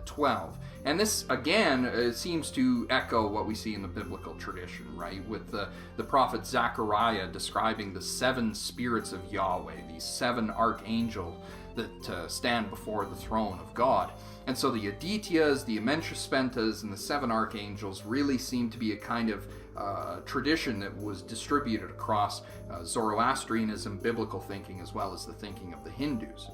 12. And this, again, seems to echo what we see in the biblical tradition, right? With the prophet Zechariah describing the 7 spirits of Yahweh, these 7 archangels that stand before the throne of God. And so the Adityas, the Amenshespentas, and the 7 archangels really seem to be a kind of tradition that was distributed across Zoroastrianism, biblical thinking, as well as the thinking of the Hindus.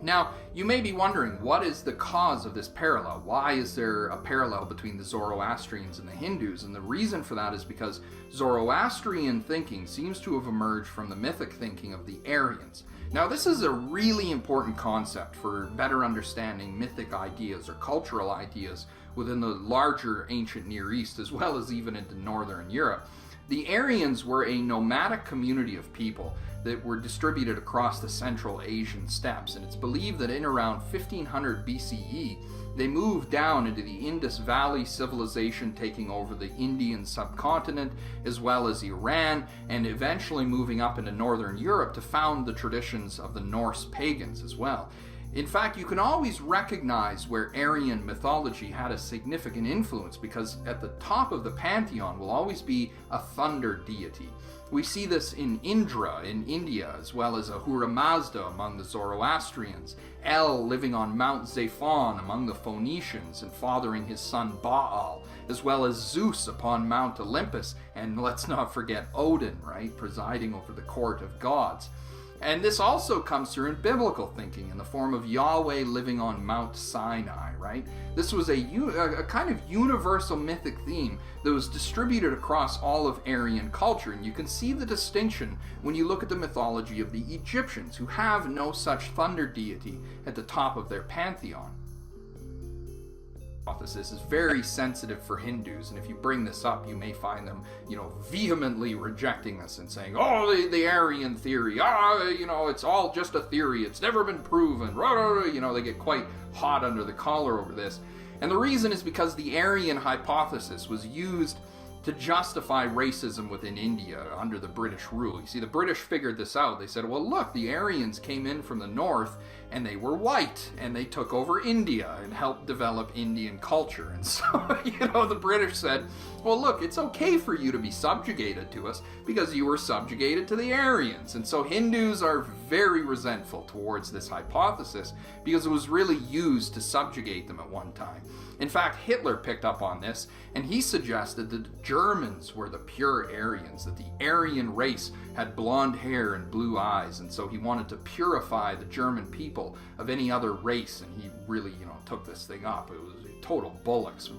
Now, you may be wondering, what is the cause of this parallel? Why is there a parallel between the Zoroastrians and the Hindus? And the reason for that is because Zoroastrian thinking seems to have emerged from the mythic thinking of the Aryans. Now, this is a really important concept for better understanding mythic ideas or cultural ideas within the larger ancient Near East, as well as even into Northern Europe. The Aryans were a nomadic community of people that were distributed across the Central Asian steppes, and it's believed that in around 1500 BCE, they moved down into the Indus Valley civilization, taking over the Indian subcontinent as well as Iran, and eventually moving up into Northern Europe to found the traditions of the Norse pagans as well. In fact, you can always recognize where Aryan mythology had a significant influence, because at the top of the pantheon will always be a thunder deity. We see this in Indra in India, as well as Ahura Mazda among the Zoroastrians, El living on Mount Zaphon among the Phoenicians and fathering his son Baal, as well as Zeus upon Mount Olympus, and let's not forget Odin, right, presiding over the court of gods. And this also comes through in biblical thinking in the form of Yahweh living on Mount Sinai, right? This was a kind of universal mythic theme that was distributed across all of Aryan culture. And you can see the distinction when you look at the mythology of the Egyptians, who have no such thunder deity at the top of their pantheon. Hypothesis is very sensitive for Hindus, and if you bring this up, you may find them, vehemently rejecting this and saying, oh, the Aryan theory, it's all just a theory, it's never been proven, they get quite hot under the collar over this. And the reason is because the Aryan hypothesis was used to justify racism within India under the British rule. You see, the British figured this out. They said, well, look, the Aryans came in from the north and they were white and they took over India and helped develop Indian culture. And so, the British said, well, look, it's okay for you to be subjugated to us because you were subjugated to the Aryans. And so Hindus are very resentful towards this hypothesis because it was really used to subjugate them at one time. In fact, Hitler picked up on this, and he suggested that the Germans were the pure Aryans, that the Aryan race had blonde hair and blue eyes, and so he wanted to purify the German people of any other race, and he really, took this thing up. It was total bollocks.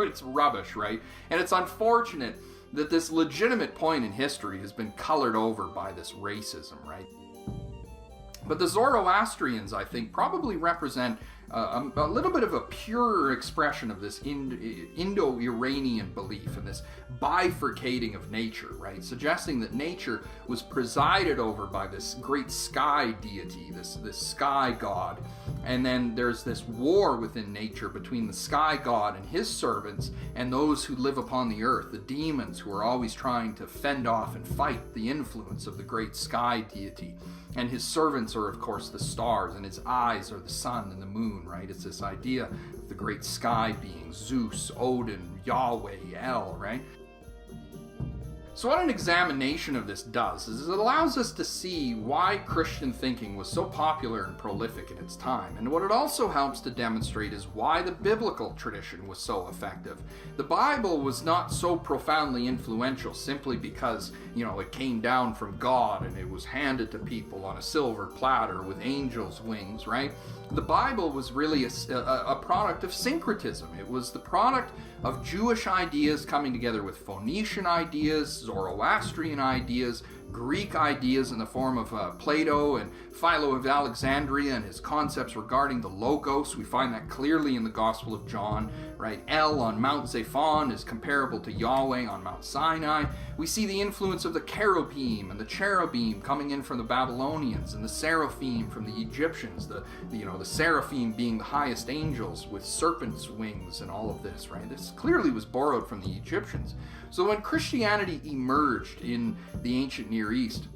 It's rubbish, right? And it's unfortunate that this legitimate point in history has been colored over by this racism, right? But the Zoroastrians, I think, probably represent a little bit of a purer expression of this Indo-Iranian belief and this bifurcating of nature, right? Suggesting that nature was presided over by this great sky deity, this sky god. And then there's this war within nature between the sky god and his servants and those who live upon the earth, the demons who are always trying to fend off and fight the influence of the great sky deity. And his servants are, of course, the stars, and his eyes are the sun and the moon, right? It's this idea of the great sky beings, Zeus, Odin, Yahweh, El, right? So what an examination of this does is it allows us to see why Christian thinking was so popular and prolific in its time. And what it also helps to demonstrate is why the biblical tradition was so effective. The Bible was not so profoundly influential simply because, it came down from God and it was handed to people on a silver platter with angels' wings, right? The Bible was really a product of syncretism. It was the product of Jewish ideas coming together with Phoenician ideas, Zoroastrian ideas, Greek ideas in the form of Plato and Philo of Alexandria and his concepts regarding the Logos. We find that clearly in the Gospel of John, right? El on Mount Zaphon is comparable to Yahweh on Mount Sinai. We see the influence of the cherubim and the cherubim coming in from the Babylonians and the seraphim from the Egyptians, the seraphim being the highest angels with serpents' wings and all of this, right? This clearly was borrowed from the Egyptians. So when Christianity emerged in the ancient Near East,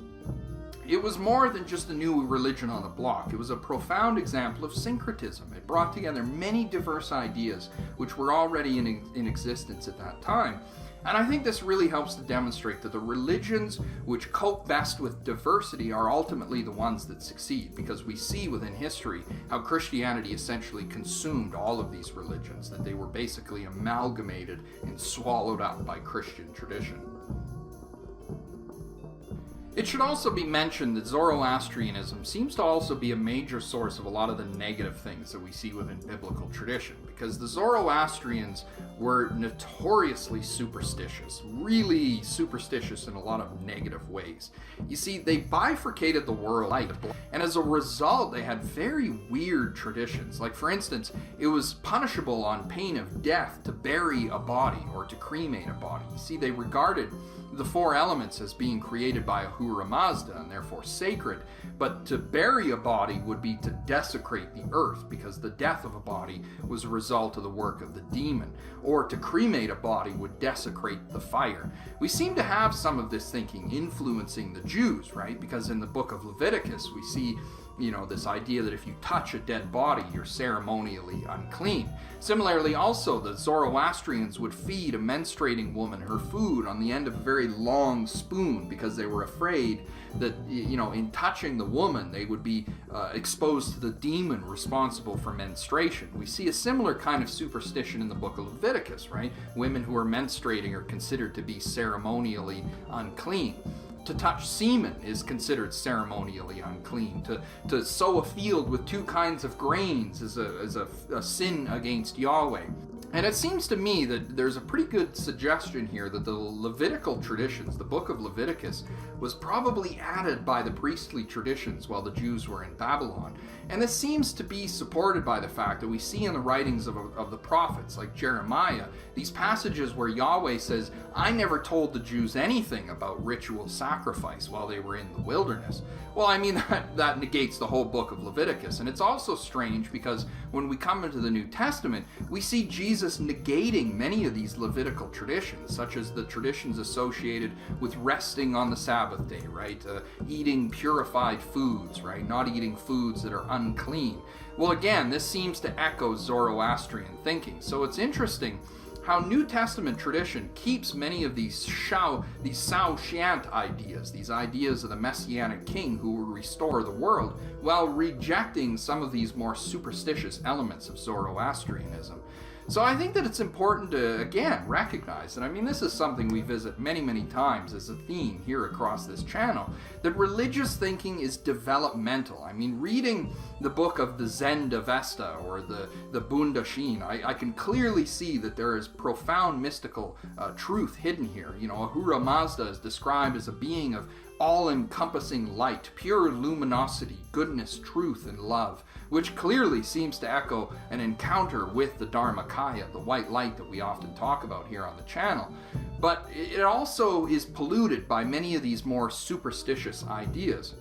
it was more than just a new religion on the block. It was a profound example of syncretism. It brought together many diverse ideas which were already in existence at that time. And I think this really helps to demonstrate that the religions which cope best with diversity are ultimately the ones that succeed, because we see within history how Christianity essentially consumed all of these religions, that they were basically amalgamated and swallowed up by Christian tradition. It should also be mentioned that Zoroastrianism seems to also be a major source of a lot of the negative things that we see within biblical tradition, because the Zoroastrians were notoriously superstitious, really superstitious in a lot of negative ways. You see, they bifurcated the world, and as a result, they had very weird traditions. Like, for instance, it was punishable on pain of death to bury a body or to cremate a body. You see, they regarded the four elements as being created by Ahura Mazda and therefore sacred, but to bury a body would be to desecrate the earth, because the death of a body was a result of the work of the demon, or to cremate a body would desecrate the fire. We seem to have some of this thinking influencing the Jews, right? Because in the book of Leviticus we see this idea that if you touch a dead body, you're ceremonially unclean. Similarly, also, the Zoroastrians would feed a menstruating woman her food on the end of a very long spoon, because they were afraid that, in touching the woman, they would be exposed to the demon responsible for menstruation. We see a similar kind of superstition in the book of Leviticus, right? Women who are menstruating are considered to be ceremonially unclean. To touch semen is considered ceremonially unclean. To sow a field with two kinds of grains is a sin against Yahweh. And it seems to me that there's a pretty good suggestion here that the Levitical traditions, the book of Leviticus, was probably added by the priestly traditions while the Jews were in Babylon. And this seems to be supported by the fact that we see in the writings of the prophets, like Jeremiah, these passages where Yahweh says, "I never told the Jews anything about ritual sacrifice while they were in the wilderness." Well, I mean, that negates the whole book of Leviticus. And it's also strange because when we come into the New Testament, we see Jesus negating many of these Levitical traditions, such as the traditions associated with resting on the Sabbath day, right? Eating purified foods, right? Not eating foods that are unclean. Well, again, this seems to echo Zoroastrian thinking. So it's interesting how New Testament tradition keeps many of these Saoshyant ideas, these ideas of the Messianic king who will restore the world, while rejecting some of these more superstitious elements of Zoroastrianism. So I think that it's important to, again, recognize, and I mean this is something we visit many, many times as a theme here across this channel, that religious thinking is developmental. I mean, reading the book of the Zend-Avesta or the Bundashin, I can clearly see that there is profound mystical truth hidden here. Ahura Mazda is described as a being of all-encompassing light, pure luminosity, goodness, truth, and love, which clearly seems to echo an encounter with the Dharmakaya, the white light that we often talk about here on the channel. But it also is polluted by many of these more superstitious ideas.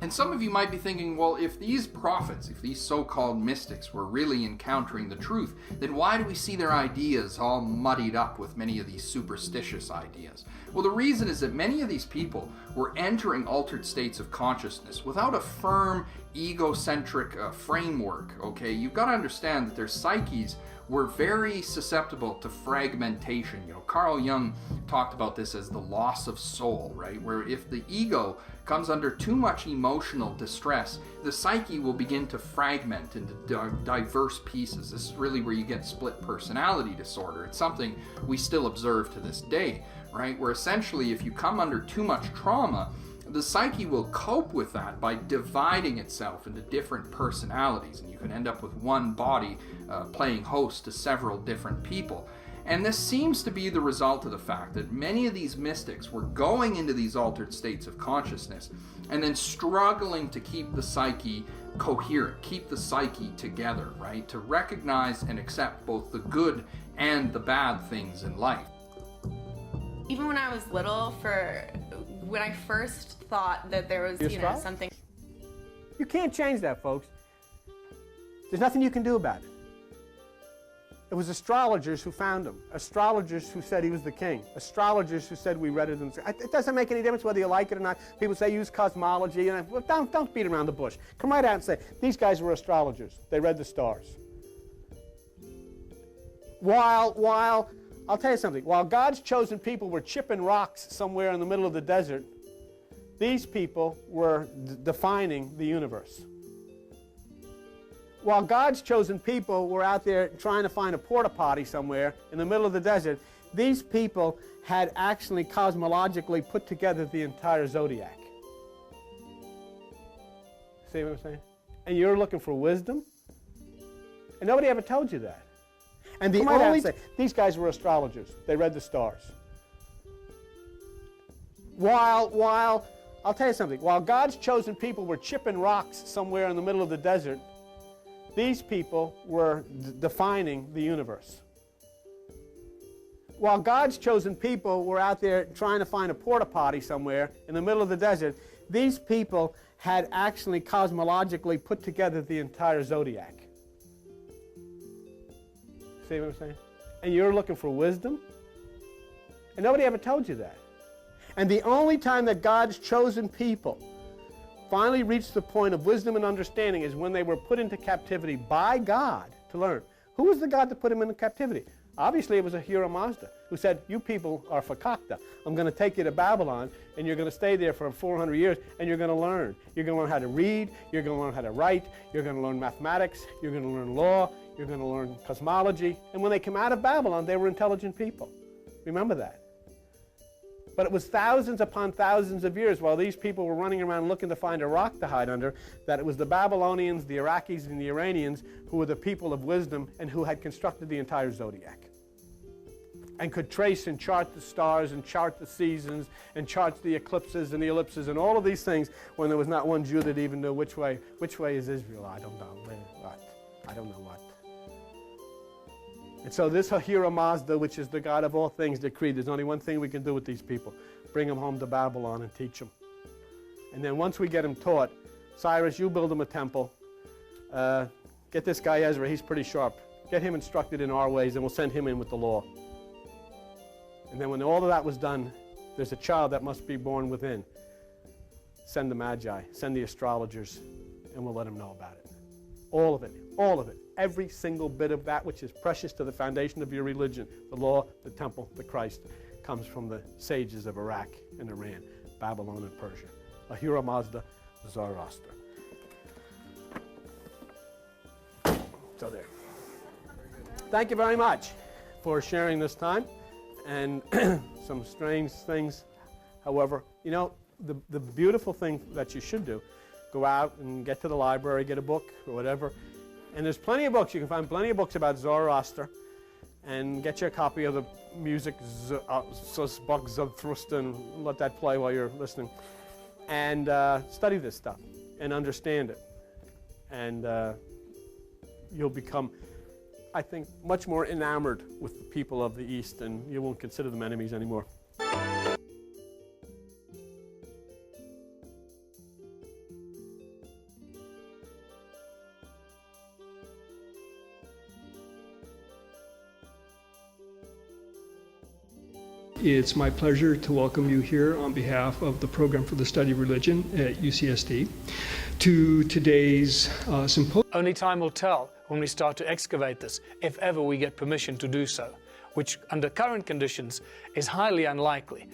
And some of you might be thinking, well, if these prophets, if these so-called mystics were really encountering the truth, then why do we see their ideas all muddied up with many of these superstitious ideas? Well, the reason is that many of these people were entering altered states of consciousness without a firm, egocentric framework, okay? You've got to understand that their psyches were very susceptible to fragmentation. Carl Jung talked about this as the loss of soul, right? Where if the ego comes under too much emotional distress, the psyche will begin to fragment into diverse pieces. This is really where you get split personality disorder. It's something we still observe to this day, right? Where essentially if you come under too much trauma, the psyche will cope with that by dividing itself into different personalities, and you can end up with one body playing host to several different people. And this seems to be the result of the fact that many of these mystics were going into these altered states of consciousness and then struggling to keep the psyche coherent, keep the psyche together, right? To recognize and accept both the good and the bad things in life. Even when I was little, when I first thought that there was, something. You can't change that, folks. There's nothing you can do about it. It was astrologers who found him. Astrologers who said he was the king. Astrologers who said we read it in the... It doesn't make any difference whether you like it or not. People say use cosmology. And well, don't beat around the bush. Come right out and say, these guys were astrologers. They read the stars. While I'll tell you something. While God's chosen people were chipping rocks somewhere in the middle of the desert, these people were defining the universe. While God's chosen people were out there trying to find a porta potty somewhere in the middle of the desert, these people had actually cosmologically put together the entire zodiac. See what I'm saying? And you're looking for wisdom? And nobody ever told you that. And the only say, these guys were astrologers. They read the stars. While I'll tell you something. While God's chosen people were chipping rocks somewhere in the middle of the desert, these people were defining the universe. While God's chosen people were out there trying to find a porta potty somewhere in the middle of the desert, these people had actually cosmologically put together the entire zodiac. See what I'm saying? And you're looking for wisdom? And nobody ever told you that. And the only time that God's chosen people finally reached the point of wisdom and understanding is when they were put into captivity by God to learn. Who was the God that put them into captivity? Obviously, it was Ahura Mazda who said, you people are fakakta. I'm going to take you to Babylon, and you're going to stay there for 400 years, and you're going to learn. You're going to learn how to read. You're going to learn how to write. You're going to learn mathematics. You're going to learn law. You're going to learn cosmology. And when they came out of Babylon, they were intelligent people. Remember that. But it was thousands upon thousands of years while these people were running around looking to find a rock to hide under, that it was the Babylonians, the Iraqis, and the Iranians who were the people of wisdom and who had constructed the entire zodiac and could trace and chart the stars and chart the seasons and chart the eclipses and the ellipses and all of these things when there was not one Jew that even knew which way is Israel. I don't know. What? I don't know what. And so this Ahura Mazda, which is the God of all things, decreed there's only one thing we can do with these people. Bring them home to Babylon and teach them. And then once we get them taught, Cyrus, you build them a temple. Get this guy Ezra, he's pretty sharp. Get him instructed in our ways and we'll send him in with the law. And then when all of that was done, there's a child that must be born within. Send the Magi, send the astrologers, and we'll let them know about it. All of it, all of it. Every single bit of that which is precious to the foundation of your religion, the law, the temple, the Christ, comes from the sages of Iraq and Iran, Babylon and Persia. Ahura Mazda, Zoroaster. So there. Thank you very much for sharing this time and some strange things. However, you know, the beautiful thing that you should do, go out and get to the library, get a book or whatever. And there's plenty of books. You can find plenty of books about Zoroaster. And get your copy of the music, and let that play while you're listening. And study this stuff and understand it. And you'll become, I think, much more enamored with the people of the East, and you won't consider them enemies anymore. It's my pleasure to welcome you here on behalf of the Program for the Study of Religion at UCSD to today's symposium. Only time will tell when we start to excavate this, if ever we get permission to do so, which under current conditions is highly unlikely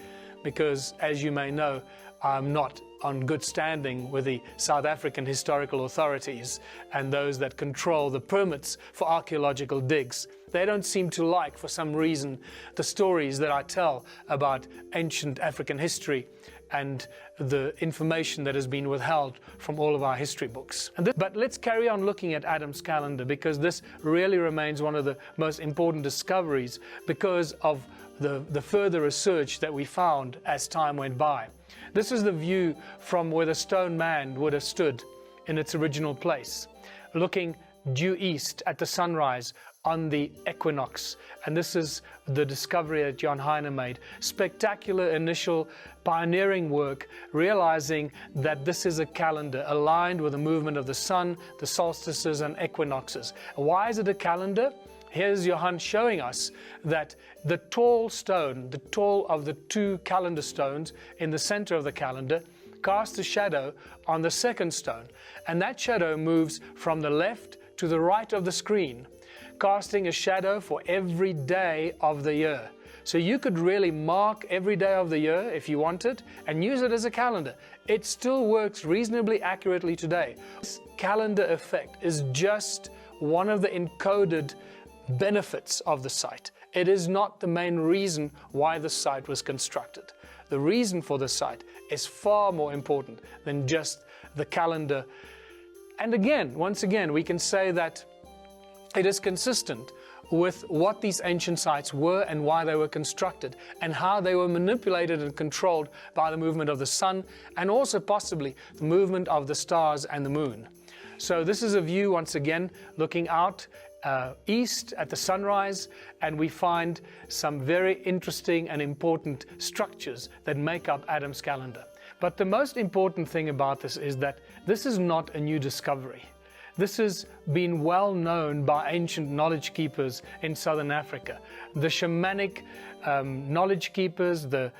because, as you may know, I'm not on good standing with the South African historical authorities and those that control the permits for archaeological digs. They don't seem to like, for some reason, the stories that I tell about ancient African history and the information that has been withheld from all of our history books. But let's carry on looking at Adam's calendar, because this really remains one of the most important discoveries because of the further research that we found as time went by. This is the view from where the stone man would have stood in its original place, looking due east at the sunrise on the equinox. And this is the discovery that John Heine made. Spectacular initial pioneering work, realizing that this is a calendar aligned with the movement of the sun, the solstices and equinoxes. Why is it a calendar? Here's Johann showing us that the tall stone, the tall of the two calendar stones in the center of the calendar, casts a shadow on the second stone, and that shadow moves from the left to the right of the screen, casting a shadow for every day of the year. So you could really mark every day of the year if you wanted and use it as a calendar. It still works reasonably accurately today. This calendar effect is just one of the encoded benefits of the site. It is not the main reason why the site was constructed. The reason for the site is far more important than just the calendar. And again, once again, we can say that it is consistent with what these ancient sites were and why they were constructed and how they were manipulated and controlled by the movement of the sun and also possibly the movement of the stars and the moon. So this is a view, once again, looking out east at the sunrise, and we find some very interesting and important structures that make up Adam's calendar. But the most important thing about this is that this is not a new discovery. This has been well known by ancient knowledge keepers in southern Africa. The shamanic knowledge keepers, the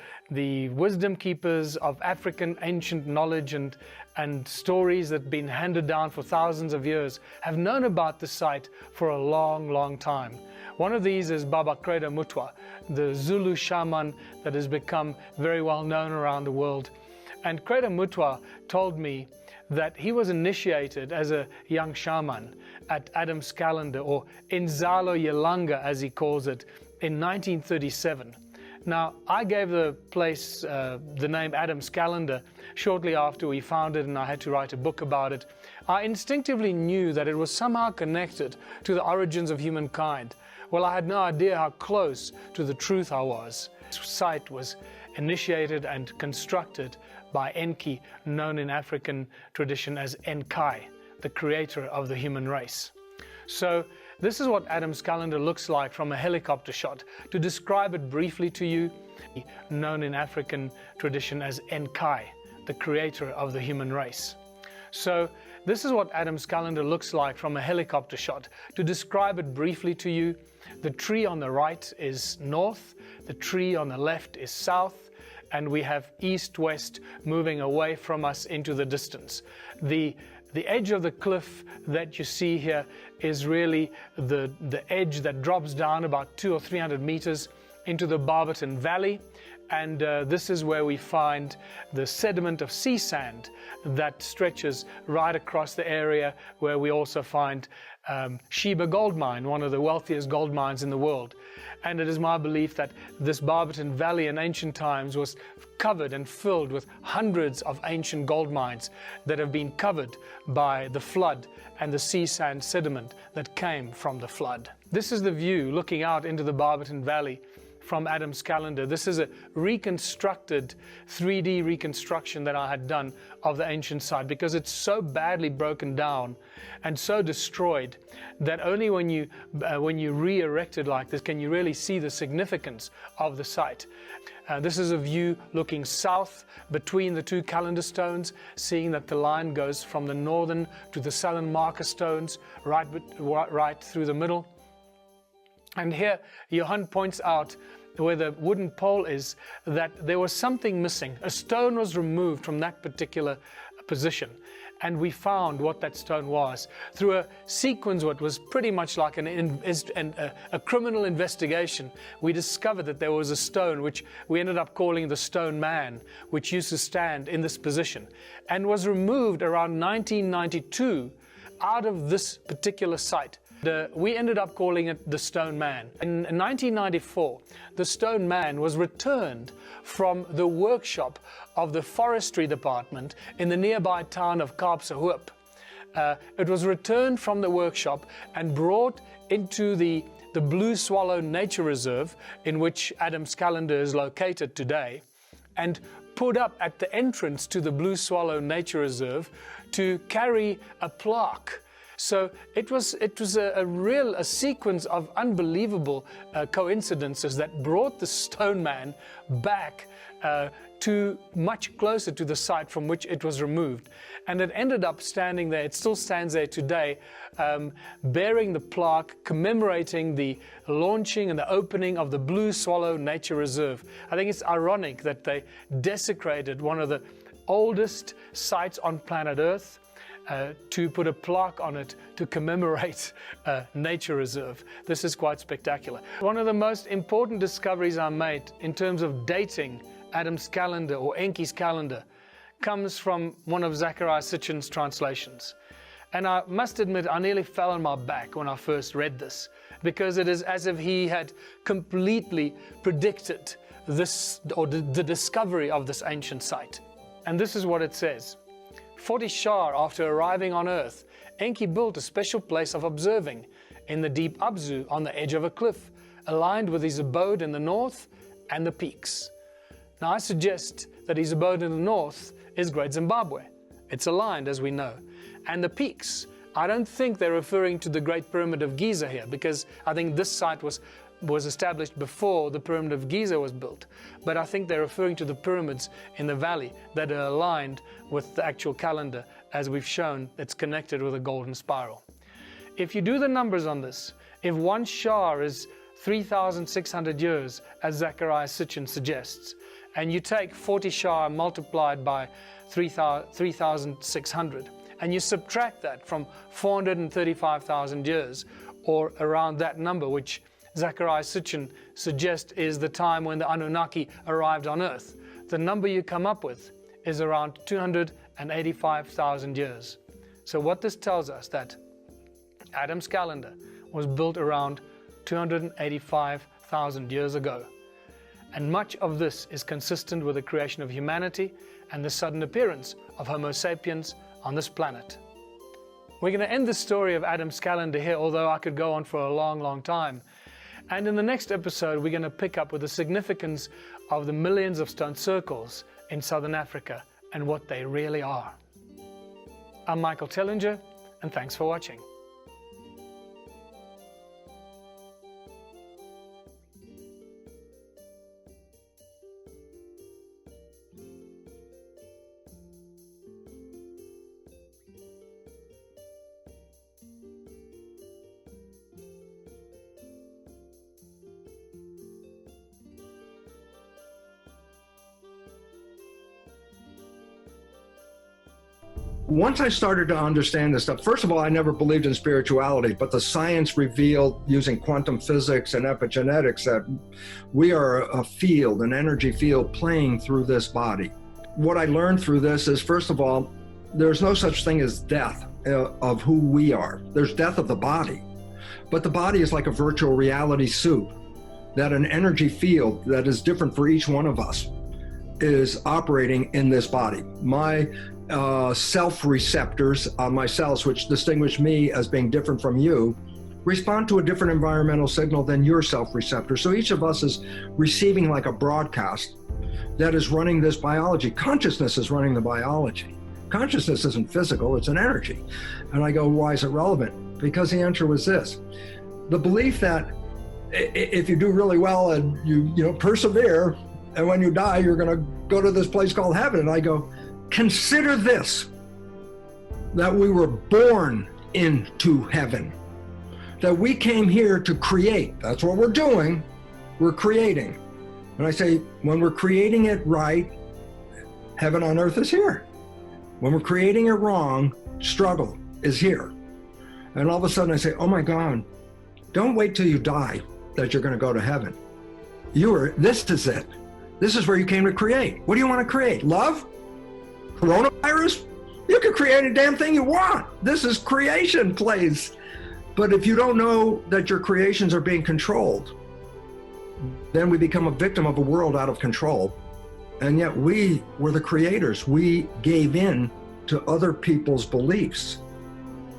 wisdom keepers of African ancient knowledge and stories that have been handed down for thousands of years have known about the site for a long, long time. One of these is Baba Credo Mutwa, the Zulu shaman that has become very well known around the world. And Credo Mutwa told me that he was initiated as a young shaman at Adam's calendar, or Inzalo Yelanga as he calls it, in 1937. Now, I gave the place the name Adam's Calendar shortly after we found it, and I had to write a book about it. I instinctively knew that it was somehow connected to the origins of humankind. Well, I had no idea how close to the truth I was. This site was initiated and constructed by Enki, known in African tradition as Enkai, the creator of the human race. So this is what Adam's calendar looks like from a helicopter shot. To describe it briefly to you, known in African tradition as Enkai, the creator of the human race. So this is what Adam's calendar looks like from a helicopter shot. To describe it briefly to you, the tree on the right is north, the tree on the left is south, and we have east-west moving away from us into the distance. The edge of the cliff that you see here is really the edge that drops down about 200 or 300 meters into the Barberton Valley, and this is where we find the sediment of sea sand that stretches right across the area, where we also find Sheba gold mine, one of the wealthiest gold mines in the world. And it is my belief that this Barberton Valley in ancient times was covered and filled with hundreds of ancient gold mines that have been covered by the flood and the sea sand sediment that came from the flood. This is the view looking out into the Barberton Valley from Adam's calendar. This is a reconstructed 3D reconstruction that I had done of the ancient site, because it's so badly broken down and so destroyed that only when you re-erect it like this can you really see the significance of the site. This is a view looking south between the two calendar stones, seeing that the line goes from the northern to the southern marker stones right through the middle. And here Johann points out where the wooden pole is that there was something missing. A stone was removed from that particular position, and we found what that stone was through a sequence what was pretty much like a criminal investigation. We discovered that there was a stone which we ended up calling the Stone Man, which used to stand in this position and was removed around 1992 out of this particular site. We ended up calling it the Stone Man. In 1994, the Stone Man was returned from the workshop of the forestry department in the nearby town of Kaapsehoop. It was returned from the workshop and brought into the Blue Swallow Nature Reserve, in which Adam's calendar is located today, and put up at the entrance to the Blue Swallow Nature Reserve to carry a plaque So it was a sequence of unbelievable coincidences that brought the stone man back to much closer to the site from which it was removed. And it ended up standing there, it still stands there today, bearing the plaque commemorating the launching and the opening of the Blue Swallow Nature Reserve. I think it's ironic that they desecrated one of the oldest sites on planet Earth to put a plaque on it to commemorate a nature reserve. This is quite spectacular. One of the most important discoveries I made in terms of dating Adam's calendar or Enki's calendar comes from one of Zechariah Sitchin's translations. And I must admit, I nearly fell on my back when I first read this, because it is as if he had completely predicted this, or the discovery of this ancient site. And this is what it says. 40 Shar after arriving on Earth, Enki built a special place of observing in the deep Abzu on the edge of a cliff, aligned with his abode in the north and the peaks. Now I suggest that his abode in the north is Great Zimbabwe. It's aligned, as we know. And the peaks, I don't think they're referring to the Great Pyramid of Giza here, because I think this site was established before the Pyramid of Giza was built. But I think they're referring to the pyramids in the valley that are aligned with the actual calendar, as we've shown, it's connected with a golden spiral. If you do the numbers on this, if one Shar is 3,600 years, as Zechariah Sitchin suggests, and you take 40 Shar multiplied by 3,600, and you subtract that from 435,000 years, or around that number, which Zechariah Sitchin suggests is the time when the Anunnaki arrived on Earth, the number you come up with is around 285,000 years. So what this tells us, that Adam's calendar was built around 285,000 years ago. And much of this is consistent with the creation of humanity and the sudden appearance of Homo sapiens on this planet. We're going to end the story of Adam's calendar here, although I could go on for a long, long time. And in the next episode, we're going to pick up with the significance of the millions of stone circles in southern Africa and what they really are. I'm Michael Tellinger, and thanks for watching. Once I started to understand this stuff, first of all, I never believed in spirituality, but the science revealed using quantum physics and epigenetics that we are a field, an energy field playing through this body. What I learned through this is, first of all, there's no such thing as death of who we are. There's death of the body, but the body is like a virtual reality suit, that an energy field that is different for each one of us is operating in this body. My self-receptors on my cells, which distinguish me as being different from you, respond to a different environmental signal than your self-receptor. So each of us is receiving like a broadcast that is running this biology. Consciousness is running the biology. Consciousness isn't physical, it's an energy. And I go, why is it relevant? Because the answer was this. The belief that if you do really well and you persevere, and when you die, you're going to go to this place called heaven. And I go, consider this, that we were born into heaven, that we came here to create. That's what we're doing. We're creating. And I say, when we're creating it right, heaven on earth is here. When we're creating it wrong, struggle is here. And all of a sudden I say, oh my God, don't wait till you die that you're going to go to heaven. This is it. This is where you came to create. What do you want to create? Love? Coronavirus? You can create a damn thing you want. This is creation place. But if you don't know that your creations are being controlled, then we become a victim of a world out of control. And yet we were the creators. We gave in to other people's beliefs.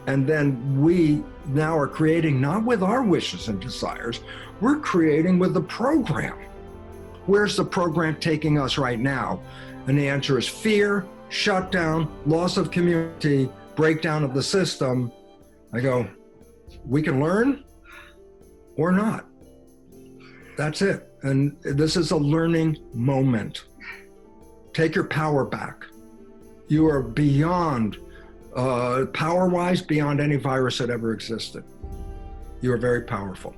And then we now are creating not with our wishes and desires, we're creating with the program. Where's the program taking us right now? And the answer is fear, shutdown, loss of community, breakdown of the system, I go, we can learn or not. That's it. And this is a learning moment. Take your power back. You are beyond, power-wise, beyond any virus that ever existed. You are very powerful.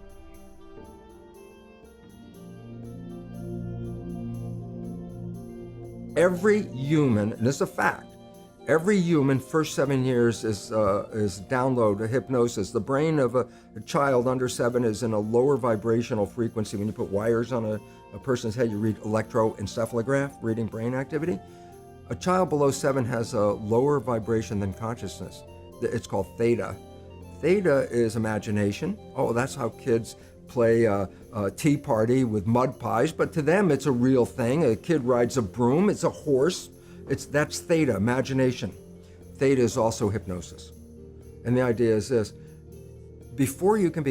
Every human, and this is a fact, every human first 7 years is download hypnosis. The brain of a child under 7 is in a lower vibrational frequency. When you put wires on a person's head, you read electroencephalograph, reading brain activity. A child below 7 has a lower vibration than consciousness. It's called theta. Theta is imagination. Oh, that's how kids play a tea party with mud pies, but to them it's a real thing. A kid rides a broom, it's a horse. That's theta, imagination. Theta is also hypnosis. And the idea is this: before you can be